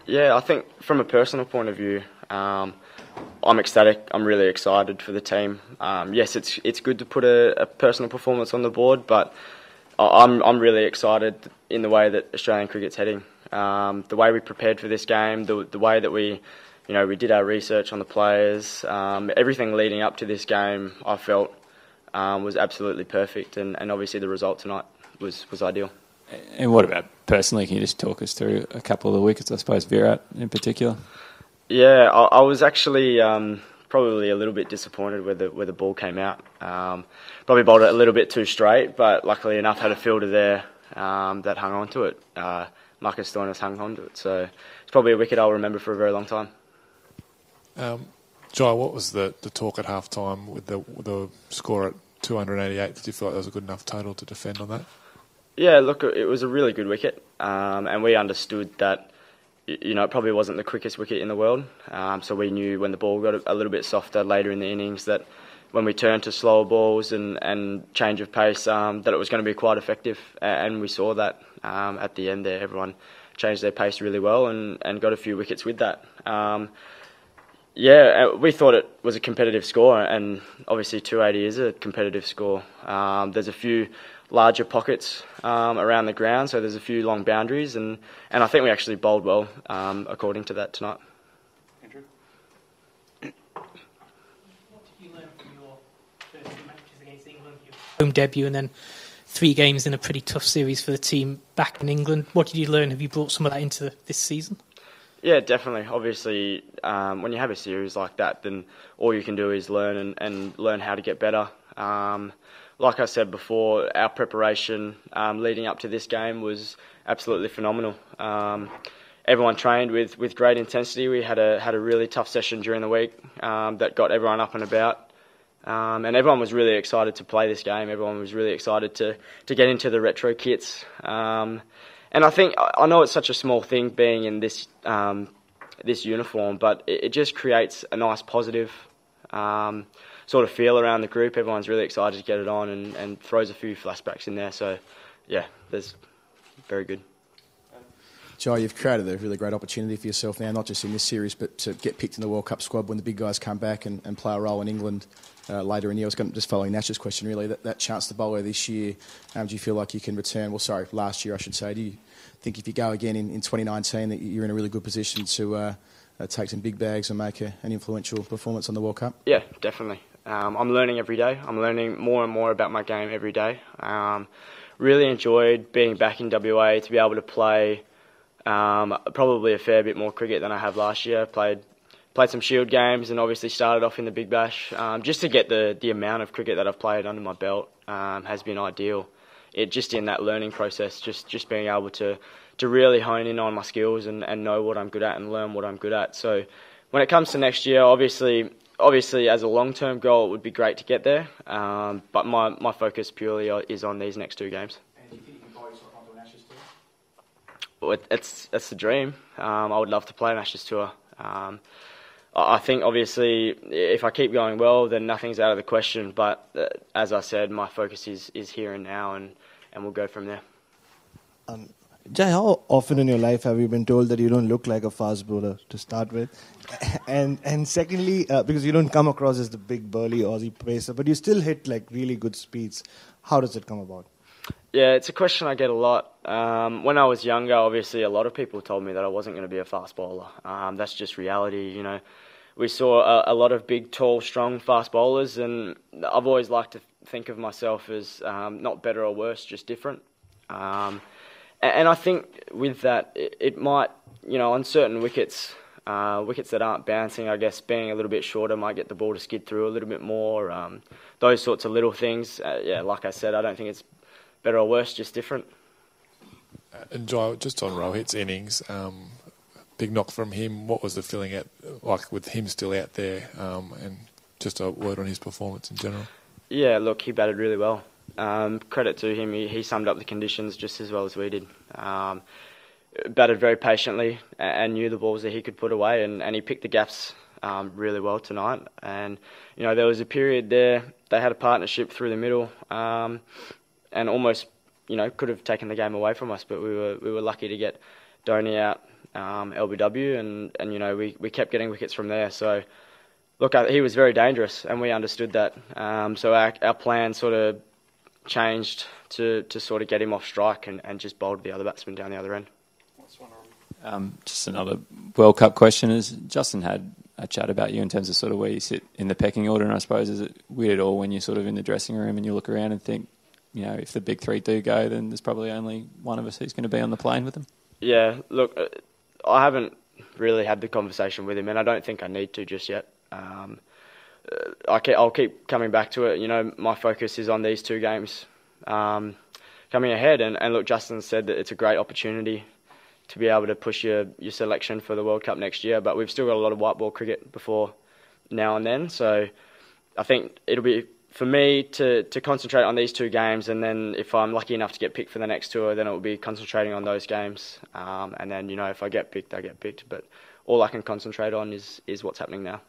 Yeah, I think from a personal point of view, I'm ecstatic. I'm really excited for the team. Yes, it's good to put a personal performance on the board, but I'm really excited in the way that Australian cricket's heading. The way we prepared for this game, the way that we did our research on the players, everything leading up to this game, I felt was absolutely perfect, and obviously the result tonight was ideal. And what about personally? Can you just talk us through a couple of the wickets, I suppose, Virat in particular? Yeah, I was actually probably a little bit disappointed where the ball came out. Probably bowled it a little bit too straight, but luckily enough had a fielder there that hung on to it. Marcus Stoinis hung on to it, so it's probably a wicket I'll remember for a very long time. Jhye, what was the talk at half time with the score at 288? Did you feel like there was a good enough total to defend on that? Yeah, look, it was a really good wicket, and we understood that it probably wasn't the quickest wicket in the world. So we knew when the ball got a little bit softer later in the innings that when we turned to slower balls and change of pace, that it was going to be quite effective. And we saw that at the end there. Everyone changed their pace really well and got a few wickets with that. We thought it was a competitive score, and obviously 280 is a competitive score. There's a few larger pockets around the ground, so there's a few long boundaries, and I think we actually bowled well according to that tonight. Andrew? What did you learn from your first two matches against England, your home debut, and then 3 games in a pretty tough series for the team back in England? What did you learn? Have you brought some of that into this season? Yeah, definitely. Obviously, when you have a series like that, then all you can do is learn and learn how to get better. Like I said before, our preparation leading up to this game was absolutely phenomenal. Everyone trained with great intensity. We had a really tough session during the week that got everyone up and about. And everyone was really excited to play this game. Everyone was really excited to get into the retro kits. And I know it's such a small thing being in this uniform, but it just creates a nice positive sort of feel around the group. Everyone's really excited to get it on and throws a few flashbacks in there. So, yeah, there's very good. Jhye, you've created a really great opportunity for yourself now, not just in this series, but to get picked in the World Cup squad when the big guys come back and play a role in England later in the year. I was just following Nash's question, really, that chance to bowl this year, do you feel like you can return? Well, sorry, last year, I should say. Do you think if you go again in 2019 that you're in a really good position to take some big bags and make an influential performance on the World Cup? Yeah, definitely. I'm learning every day. I'm learning more and more about my game every day. Really enjoyed being back in WA to be able to play probably a fair bit more cricket than I have last year. Played some Shield games and obviously started off in the Big Bash. Just to get the amount of cricket that I've played under my belt has been ideal. It just in that learning process, just being able to really hone in on my skills and know what I'm good at and learn what I'm good at. So when it comes to next year, obviously as a long-term goal, it would be great to get there. But my focus purely is on these next 2 games. And do you think you can buy yourself onto an Ashes tour? Well, that's the dream. I would love to play an Ashes tour. I think obviously if I keep going well, then nothing's out of the question. But as I said, my focus is here and now, and we'll go from there. Jhye, how often in your life have you been told that you don't look like a fast bowler to start with? And secondly, because you don't come across as the big burly Aussie pacer, but you still hit like really good speeds. How does it come about? Yeah, it's a question I get a lot. When I was younger, obviously a lot of people told me that I wasn't going to be a fast bowler. That's just reality, you know. We saw a lot of big, tall, strong fast bowlers, and I've always liked to think of myself as not better or worse, just different. And I think with that, it might, on certain wickets that aren't bouncing, I guess being a little bit shorter might get the ball to skid through a little bit more. Those sorts of little things. Like I said, I don't think it's better or worse, just different. And Jhye, just on Rohit's innings, big knock from him. What was the feeling like with him still out there? And just a word on his performance in general. Yeah, look, he batted really well. Credit to him, he summed up the conditions just as well as we did. Batted very patiently and knew the balls that he could put away, and he picked the gaps really well tonight. And there was a period there they had a partnership through the middle, and almost could have taken the game away from us, but we were lucky to get Dhoni out LBW, and we kept getting wickets from there. So look, he was very dangerous, and we understood that. So our plan sort of changed to sort of get him off strike and just bowled the other batsman down the other end. Just another World Cup question. Has Justin had a chat about you in terms of sort of where you sit in the pecking order? And I suppose, is it weird at all when you're sort of in the dressing room and you look around and think, if the big three do go, then there's probably only one of us who's going to be on the plane with them? Yeah, look, I haven't really had the conversation with him, and I don't think I need to just yet. I'll keep coming back to it. My focus is on these 2 games coming ahead. And look, Justin said that it's a great opportunity to be able to push your selection for the World Cup next year. But we've still got a lot of white ball cricket before now and then. So I think it'll be for me to concentrate on these 2 games. And then if I'm lucky enough to get picked for the next tour, then it will be concentrating on those games. And then, if I get picked, I get picked. But all I can concentrate on is what's happening now.